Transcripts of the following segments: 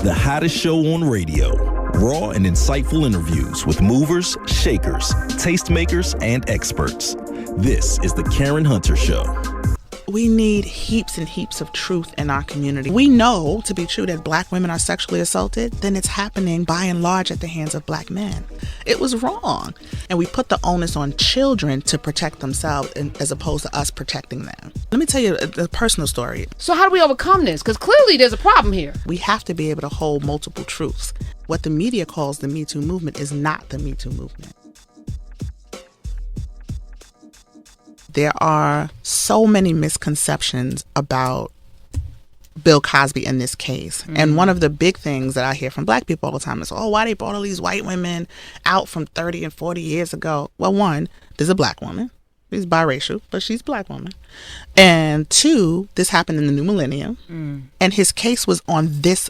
The hottest show on radio. Raw and insightful interviews with movers, shakers, tastemakers, and experts. This is The Karen Hunter Show. We need heaps and heaps of truth in our community. We know to be true that Black women are sexually assaulted, then it's happening by and large at the hands of Black men. It was wrong. And we put the onus on children to protect themselves as opposed to us protecting them. Let me tell you a personal story. So how do we overcome this? Because clearly there's a problem here. We have to be able to hold multiple truths. What the media calls the Me Too movement is not the Me Too movement. There are so many misconceptions about Bill Cosby in this case. Mm-hmm. And one of the big things that I hear from Black people all the time is, why they brought all these white women out from 30 and 40 years ago? Well, one, there's a Black woman. She's biracial, but she's a Black woman. And two, this happened in the new millennium. And his case was on this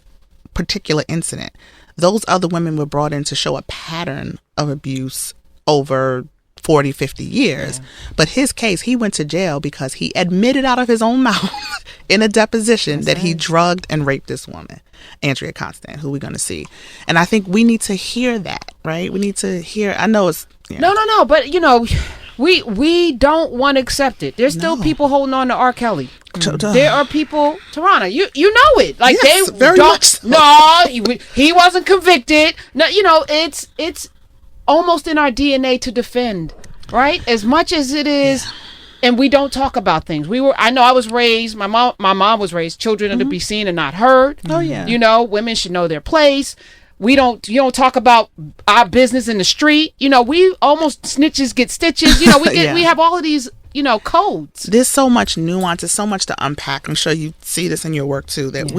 particular incident. Those other women were brought in to show a pattern of abuse over 40, 50 years. Yeah. But his case, he went to jail because he admitted out of his own mouth in a deposition that he drugged and raped this woman, Andrea Constant, who we're going to see. And I think we need to hear that, right? We need to hear, I know it's... No, but we don't want to accept it. There's still people holding on to R. Kelly. There are people, Tarana, you know it. Like, yes, they very don't, much so. No, he wasn't convicted. No, it's almost in our DNA to defend, right? As much as it is, and we don't talk about things. I know I was raised, my mom was raised, children are to be seen and not heard. Oh yeah. Women should know their place. You don't talk about our business in the street. We almost snitches get stitches. We have all of these, codes. There's so much nuance. There's so much to unpack. I'm sure you see this in your work too, that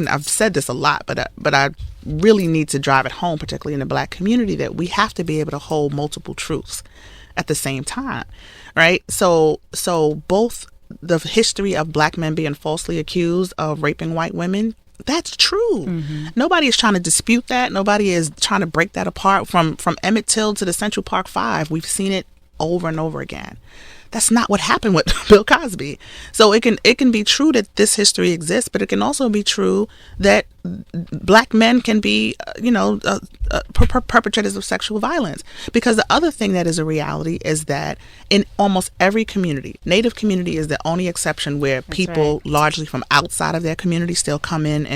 I've said this a lot, but I really need to drive it home, particularly in the Black community, that we have to be able to hold multiple truths at the same time, right? So both the history of Black men being falsely accused of raping white women, that's true. Mm-hmm. Nobody is trying to dispute that. Nobody is trying to break that apart. From Emmett Till to the Central Park Five, we've seen it over and over again. That's not what happened with Bill Cosby. So it can be true that this history exists, but it can also be true that Black men can be, perpetrators of sexual violence. Because the other thing that is a reality is that in almost every community, Native community is the only exception where people largely from outside of their community still come in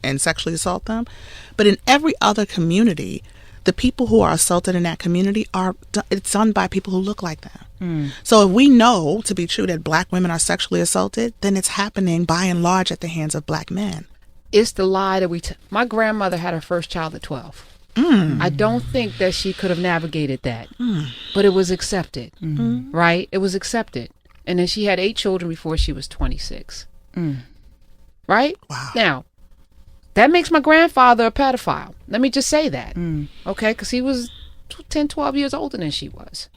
and sexually assault them. But in every other community, the people who are assaulted in that community it's done by people who look like them. So if we know to be true that Black women are sexually assaulted, then it's happening by and large at the hands of Black men. It's the lie that my grandmother had her first child at 12. I don't think that she could have navigated that, but it was accepted, right? It was accepted. And then she had 8 children before she was 26. Right? Wow. Now, that makes my grandfather a pedophile. Let me just say that. Okay? Because he was 10, 12 years older than she was.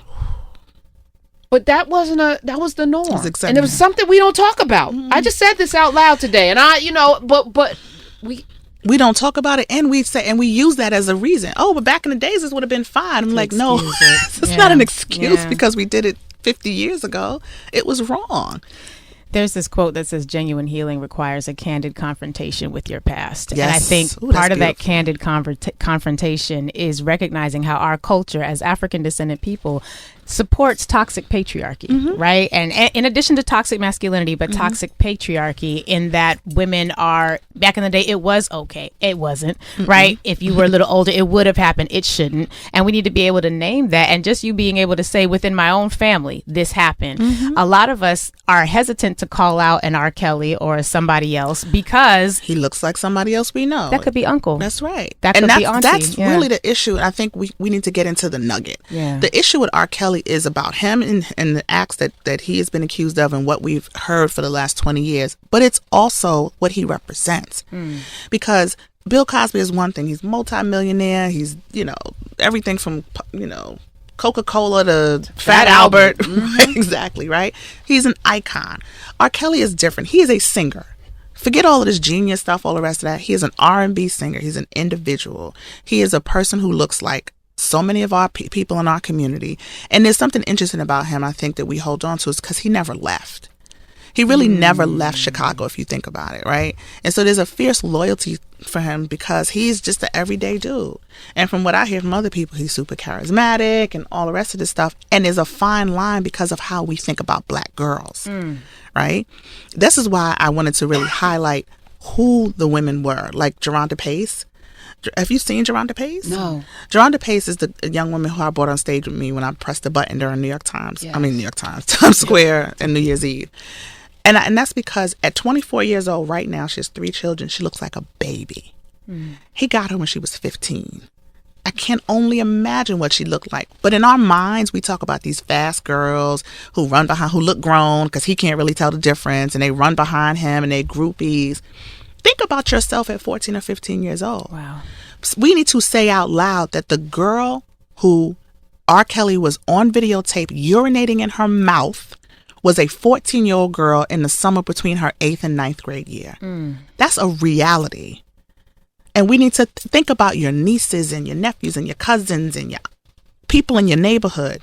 But that was the norm. And it was something we don't talk about. I just said this out loud today. And but we don't talk about it, and we use that as a reason. But back in the days this would have been fine. I'm like, no, it's not an excuse because we did it 50 years ago. It was wrong. There's this quote that says genuine healing requires a candid confrontation with your past. Yes. And I think part of that candid confrontation is recognizing how our culture as African descendant people supports toxic patriarchy, right? And in addition to toxic masculinity, but toxic patriarchy, in that women are, back in the day, it was okay. It wasn't, right? If you were a little older, it would have happened. It shouldn't. And we need to be able to name that. And just you being able to say, within my own family, this happened. A lot of us are hesitant to call out an R. Kelly or somebody else because he looks like somebody else we know. That could be uncle. That's right. That could be auntie. That's really the issue. I think we need to get into the nugget. The issue with R. Kelly is about him and the acts that he has been accused of and what we've heard for the last 20 years. But it's also what he represents. Because Bill Cosby is one thing. He's multimillionaire. He's, everything from, Coca-Cola to Fat Albert. Exactly, right? He's an icon. R. Kelly is different. He is a singer. Forget all of this genius stuff, all the rest of that. He is an R&B singer. He's an individual. He is a person who looks like so many of our people in our community. And there's something interesting about him, I think, that we hold on to, is because he never left. He really never left Chicago, if you think about it, right? And so there's a fierce loyalty for him because he's just an everyday dude. And from what I hear from other people, he's super charismatic and all the rest of this stuff. And there's a fine line because of how we think about black girls, right? This is why I wanted to really highlight who the women were, like Geronda Pace. Have you seen Geronda Pace? No. Geronda Pace is the young woman who I brought on stage with me when I pressed the button during New York Times. Yes. New York Times, Times Square, and New Year's Eve. And that's because at 24 years old right now, she has 3 children. She looks like a baby. He got her when she was 15. I can only imagine what she looked like. But in our minds, we talk about these fast girls who run behind, who look grown because he can't really tell the difference, and they run behind him and they groupies. Think about yourself at 14 or 15 years old. Wow. We need to say out loud that the girl who R. Kelly was on videotape urinating in her mouth was a 14-year-old girl in the summer between her 8th and 9th grade year. That's a reality. And we need to think about your nieces and your nephews and your cousins and your people in your neighborhood.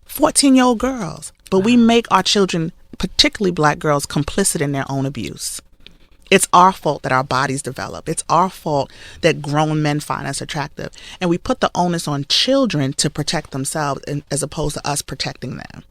14-year-old girls. But we make our children, particularly black girls, complicit in their own abuse. It's our fault that our bodies develop. It's our fault that grown men find us attractive. And we put the onus on children to protect themselves as opposed to us protecting them.